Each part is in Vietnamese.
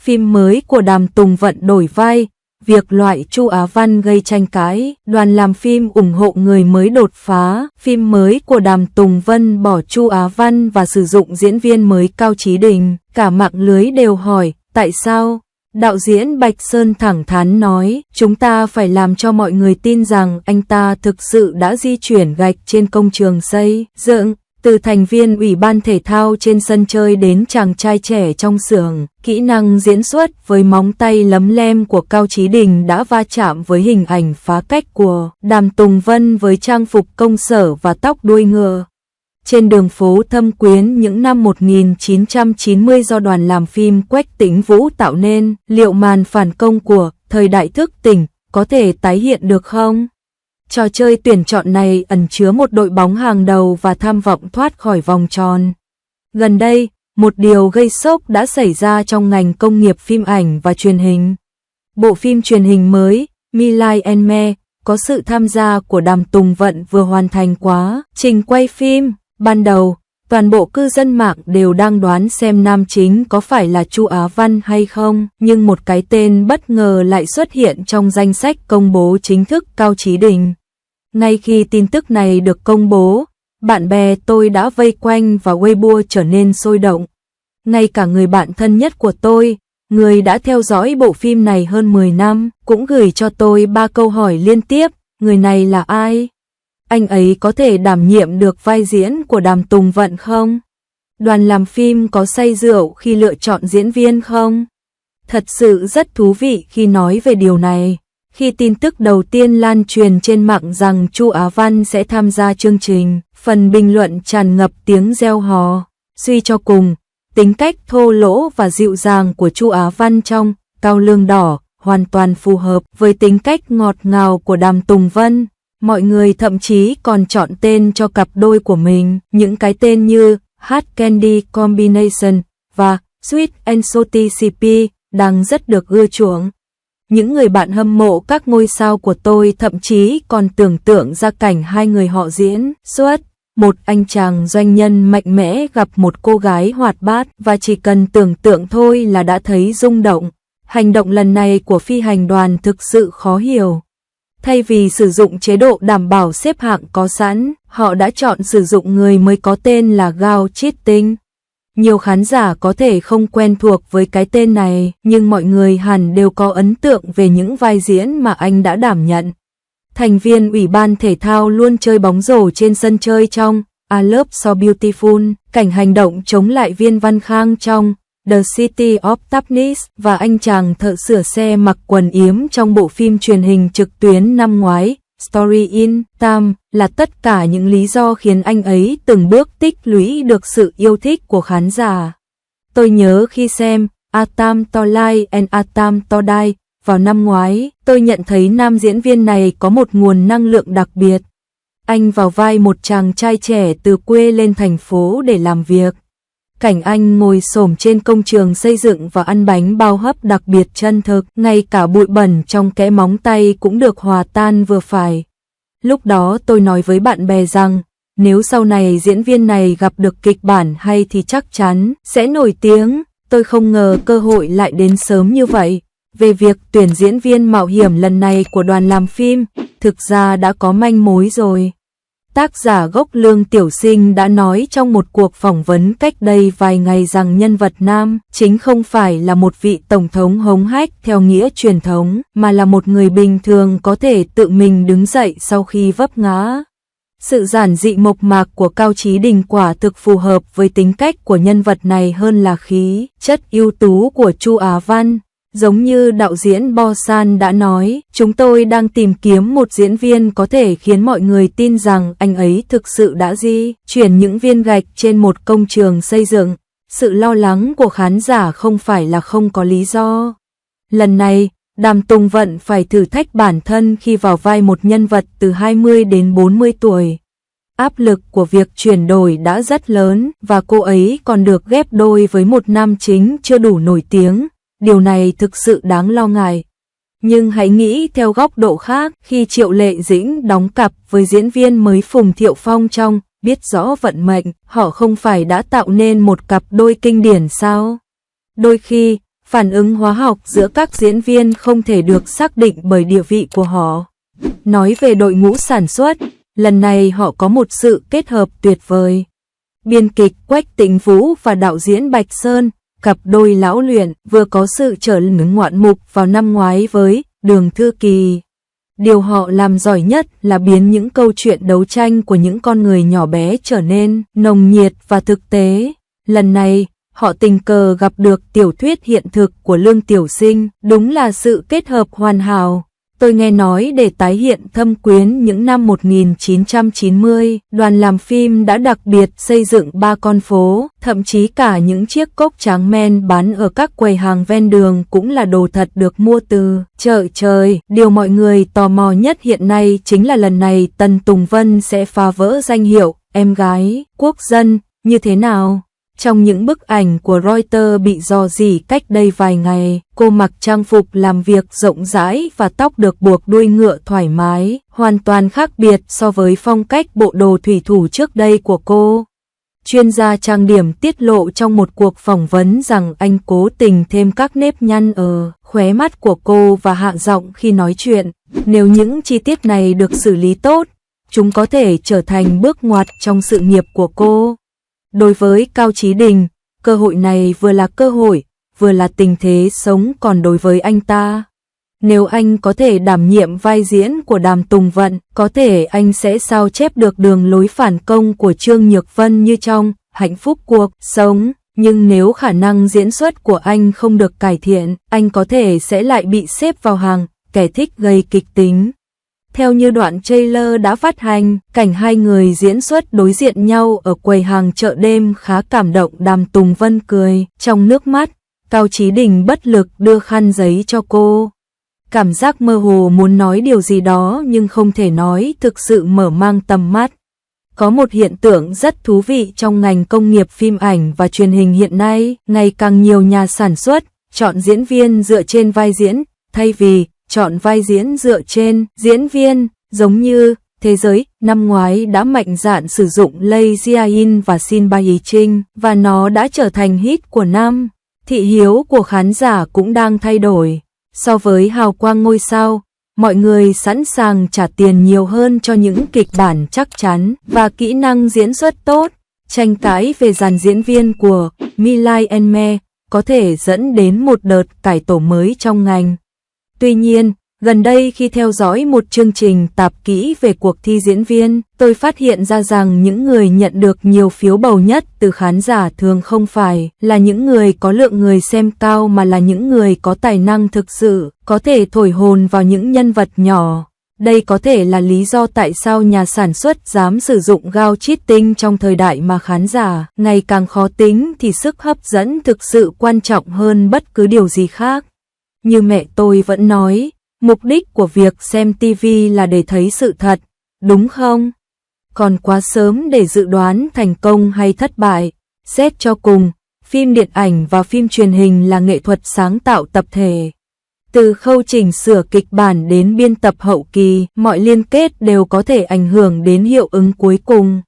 phim mới của Đàm Tùng Vận đổi vai, việc loại Chu Á Văn gây tranh cãi, đoàn làm phim ủng hộ người mới đột phá, phim mới của Đàm Tùng Vân bỏ Chu Á Văn và sử dụng diễn viên mới Cao Chí Đình, cả mạng lưới đều hỏi, tại sao? Đạo diễn Bạch Sơn thẳng thắn nói, chúng ta phải làm cho mọi người tin rằng anh ta thực sự đã di chuyển gạch trên công trường xây dựng. Từ thành viên ủy ban thể thao trên sân chơi đến chàng trai trẻ trong xưởng, kỹ năng diễn xuất với móng tay lấm lem của Cao Chí Đình đã va chạm với hình ảnh phá cách của Đàm Tùng Vân với trang phục công sở và tóc đuôi ngựa. Trên đường phố Thâm Quyến những năm 1990 do đoàn làm phim Quách Tĩnh Vũ tạo nên, liệu màn phản công của thời đại thức tỉnh có thể tái hiện được không? Trò chơi tuyển chọn này ẩn chứa một đội bóng hàng đầu và tham vọng thoát khỏi vòng tròn. Gần đây, một điều gây sốc đã xảy ra trong ngành công nghiệp phim ảnh và truyền hình. Bộ phim truyền hình mới, My Like and Me, có sự tham gia của Đàm Tùng Vận vừa hoàn thành quá trình quay phim. Ban đầu, toàn bộ cư dân mạng đều đang đoán xem nam chính có phải là Chu Á Văn hay không, nhưng một cái tên bất ngờ lại xuất hiện trong danh sách công bố chính thức Cao Chí Đình. Ngay khi tin tức này được công bố, bạn bè tôi đã vây quanh và Weibo trở nên sôi động. Ngay cả người bạn thân nhất của tôi, người đã theo dõi bộ phim này hơn 10 năm, cũng gửi cho tôi 3 câu hỏi liên tiếp, người này là ai? Anh ấy có thể đảm nhiệm được vai diễn của Đàm Tùng Vận không? Đoàn làm phim có say rượu khi lựa chọn diễn viên không? Thật sự rất thú vị khi nói về điều này. Khi tin tức đầu tiên lan truyền trên mạng rằng Chu Á Văn sẽ tham gia chương trình, phần bình luận tràn ngập tiếng reo hò. Suy cho cùng, tính cách thô lỗ và dịu dàng của Chu Á Văn trong Cao Lương Đỏ hoàn toàn phù hợp với tính cách ngọt ngào của Đàm Tùng Vân. Mọi người thậm chí còn chọn tên cho cặp đôi của mình, những cái tên như Hard Candy Combination và Sweet and Salty CP đang rất được ưa chuộng. Những người bạn hâm mộ các ngôi sao của tôi thậm chí còn tưởng tượng ra cảnh hai người họ diễn xuất. Một anh chàng doanh nhân mạnh mẽ gặp một cô gái hoạt bát và chỉ cần tưởng tượng thôi là đã thấy rung động. Hành động lần này của phi hành đoàn thực sự khó hiểu. Thay vì sử dụng chế độ đảm bảo xếp hạng có sẵn, họ đã chọn sử dụng người mới có tên là Gao Cheating. Nhiều khán giả có thể không quen thuộc với cái tên này, nhưng mọi người hẳn đều có ấn tượng về những vai diễn mà anh đã đảm nhận. Thành viên ủy ban thể thao luôn chơi bóng rổ trên sân chơi trong I Love So Beautiful, cảnh hành động chống lại Viên Văn Khang trong The City of Darkness và anh chàng thợ sửa xe mặc quần yếm trong bộ phim truyền hình trực tuyến năm ngoái, Story in Time, là tất cả những lý do khiến anh ấy từng bước tích lũy được sự yêu thích của khán giả. Tôi nhớ khi xem A Time to Life and A Time to Die vào năm ngoái, tôi nhận thấy nam diễn viên này có một nguồn năng lượng đặc biệt. Anh vào vai một chàng trai trẻ từ quê lên thành phố để làm việc. Cảnh anh ngồi xổm trên công trường xây dựng và ăn bánh bao hấp đặc biệt chân thực, ngay cả bụi bẩn trong kẽ móng tay cũng được hòa tan vừa phải. Lúc đó tôi nói với bạn bè rằng, nếu sau này diễn viên này gặp được kịch bản hay thì chắc chắn sẽ nổi tiếng. Tôi không ngờ cơ hội lại đến sớm như vậy. Về việc tuyển diễn viên mạo hiểm lần này của đoàn làm phim, thực ra đã có manh mối rồi. Tác giả gốc Lương Tiểu Sinh đã nói trong một cuộc phỏng vấn cách đây vài ngày rằng nhân vật nam chính không phải là một vị tổng thống hống hách theo nghĩa truyền thống, mà là một người bình thường có thể tự mình đứng dậy sau khi vấp ngã. Sự giản dị mộc mạc của Cao Chí Đình quả thực phù hợp với tính cách của nhân vật này hơn là khí chất ưu tú của Chu Á Văn. Giống như đạo diễn Bo San đã nói, chúng tôi đang tìm kiếm một diễn viên có thể khiến mọi người tin rằng anh ấy thực sự đã di chuyển những viên gạch trên một công trường xây dựng. Sự lo lắng của khán giả không phải là không có lý do. Lần này, Đàm Tùng Vận phải thử thách bản thân khi vào vai một nhân vật từ 20 đến 40 tuổi. Áp lực của việc chuyển đổi đã rất lớn và cô ấy còn được ghép đôi với một nam chính chưa đủ nổi tiếng. Điều này thực sự đáng lo ngại. Nhưng hãy nghĩ theo góc độ khác, khi Triệu Lệ Dĩnh đóng cặp với diễn viên mới Phùng Thiệu Phong trong Biết Rõ Vận Mệnh, họ không phải đã tạo nên một cặp đôi kinh điển sao? Đôi khi, Phản ứng hóa học giữa các diễn viên không thể được xác định bởi địa vị của họ. Nói về đội ngũ sản xuất, lần này họ có một sự kết hợp tuyệt vời. Biên kịch Quách Tĩnh Vũ và đạo diễn Bạch Sơn, cặp đôi lão luyện, vừa có sự trở nên ngoạn mục vào năm ngoái với Đường Thư Kỳ. Điều họ làm giỏi nhất là biến những câu chuyện đấu tranh của những con người nhỏ bé trở nên nồng nhiệt và thực tế. Lần này, họ tình cờ gặp được tiểu thuyết hiện thực của Lương Tiểu Sinh, đúng là sự kết hợp hoàn hảo. Tôi nghe nói để tái hiện Thâm Quyến những năm 1990, đoàn làm phim đã đặc biệt xây dựng 3 con phố, thậm chí cả những chiếc cốc tráng men bán ở các quầy hàng ven đường cũng là đồ thật được mua từ chợ trời. Điều mọi người tò mò nhất hiện nay chính là lần này Tần Tùng Vân sẽ phá vỡ danh hiệu em gái quốc dân như thế nào. Trong những bức ảnh của Reuters bị rò rỉ cách đây vài ngày, cô mặc trang phục làm việc rộng rãi và tóc được buộc đuôi ngựa thoải mái, hoàn toàn khác biệt so với phong cách bộ đồ thủy thủ trước đây của cô. Chuyên gia trang điểm tiết lộ trong một cuộc phỏng vấn rằng anh cố tình thêm các nếp nhăn ở khóe mắt của cô và hạ giọng khi nói chuyện. Nếu những chi tiết này được xử lý tốt, chúng có thể trở thành bước ngoặt trong sự nghiệp của cô. Đối với Cao Chí Đình, cơ hội này vừa là cơ hội, vừa là tình thế sống còn đối với anh ta. Nếu anh có thể đảm nhiệm vai diễn của Đàm Tùng Vận, có thể anh sẽ sao chép được đường lối phản công của Trương Nhược Vân như trong Hạnh Phúc Cuộc Sống. Nhưng nếu khả năng diễn xuất của anh không được cải thiện, anh có thể sẽ lại bị xếp vào hàng kẻ thích gây kịch tính. Theo như đoạn trailer đã phát hành, cảnh hai người diễn xuất đối diện nhau ở quầy hàng chợ đêm khá cảm động. Đàm Tùng Vân cười trong nước mắt, Cao Chí Đình bất lực đưa khăn giấy cho cô. Cảm giác mơ hồ muốn nói điều gì đó nhưng không thể nói, thực sự mở mang tầm mắt. Có một hiện tượng rất thú vị trong ngành công nghiệp phim ảnh và truyền hình hiện nay, ngày càng nhiều nhà sản xuất chọn diễn viên dựa trên vai diễn, thay vì chọn vai diễn dựa trên diễn viên, giống như thế giới năm ngoái đã mạnh dạn sử dụng Lay Jiayin và Shin Bae Trinh, và nó đã trở thành hit của năm. Thị hiếu của khán giả cũng đang thay đổi. So với hào quang ngôi sao, mọi người sẵn sàng trả tiền nhiều hơn cho những kịch bản chắc chắn và kỹ năng diễn xuất tốt. Tranh cãi về dàn diễn viên của Milai Enme có thể dẫn đến một đợt cải tổ mới trong ngành. Tuy nhiên, gần đây khi theo dõi một chương trình tạp kỹ về cuộc thi diễn viên, tôi phát hiện ra rằng những người nhận được nhiều phiếu bầu nhất từ khán giả thường không phải là những người có lượng người xem cao mà là những người có tài năng thực sự, có thể thổi hồn vào những nhân vật nhỏ. Đây có thể là lý do tại sao nhà sản xuất dám sử dụng gao cheating trong thời đại mà khán giả ngày càng khó tính, thì sức hấp dẫn thực sự quan trọng hơn bất cứ điều gì khác. Như mẹ tôi vẫn nói, mục đích của việc xem TV là để thấy sự thật, đúng không? Còn quá sớm để dự đoán thành công hay thất bại. Xét cho cùng, phim điện ảnh và phim truyền hình là nghệ thuật sáng tạo tập thể. Từ khâu chỉnh sửa kịch bản đến biên tập hậu kỳ, mọi liên kết đều có thể ảnh hưởng đến hiệu ứng cuối cùng.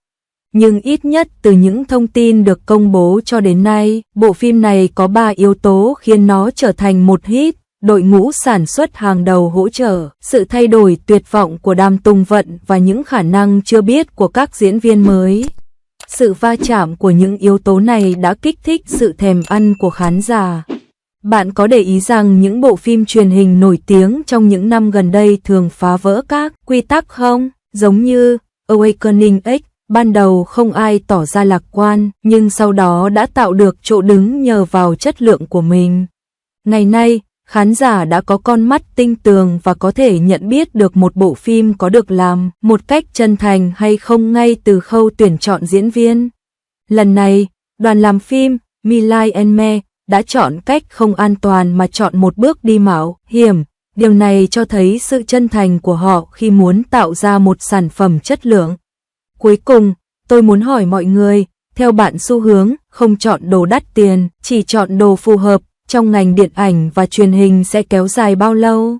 Nhưng ít nhất từ những thông tin được công bố cho đến nay, bộ phim này có 3 yếu tố khiến nó trở thành một hit. Đội ngũ sản xuất hàng đầu hỗ trợ, sự thay đổi tuyệt vọng của Đàm Tùng Vận và những khả năng chưa biết của các diễn viên mới. Sự va chạm của những yếu tố này đã kích thích sự thèm ăn của khán giả. Bạn có để ý rằng những bộ phim truyền hình nổi tiếng trong những năm gần đây thường phá vỡ các quy tắc không? Giống như Awakening X, ban đầu không ai tỏ ra lạc quan, nhưng sau đó đã tạo được chỗ đứng nhờ vào chất lượng của mình. Ngày nay, khán giả đã có con mắt tinh tường và có thể nhận biết được một bộ phim có được làm một cách chân thành hay không ngay từ khâu tuyển chọn diễn viên. Lần này, đoàn làm phim Milai Enme đã chọn cách không an toàn mà chọn một bước đi mạo hiểm. Điều này cho thấy sự chân thành của họ khi muốn tạo ra một sản phẩm chất lượng. Cuối cùng, tôi muốn hỏi mọi người, theo bạn xu hướng không chọn đồ đắt tiền, chỉ chọn đồ phù hợp trong ngành điện ảnh và truyền hình sẽ kéo dài bao lâu?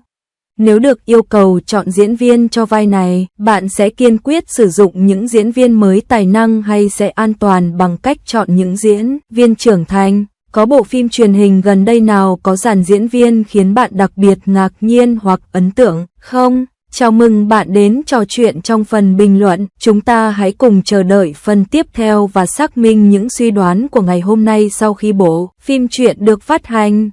Nếu được yêu cầu chọn diễn viên cho vai này, bạn sẽ kiên quyết sử dụng những diễn viên mới tài năng hay sẽ an toàn bằng cách chọn những diễn viên trưởng thành, Có bộ phim truyền hình gần đây nào có dàn diễn viên khiến bạn đặc biệt ngạc nhiên hoặc ấn tượng không? Chào mừng bạn đến trò chuyện trong phần bình luận. Chúng ta hãy cùng chờ đợi phần tiếp theo và xác minh những suy đoán của ngày hôm nay sau khi bộ phim truyện được phát hành.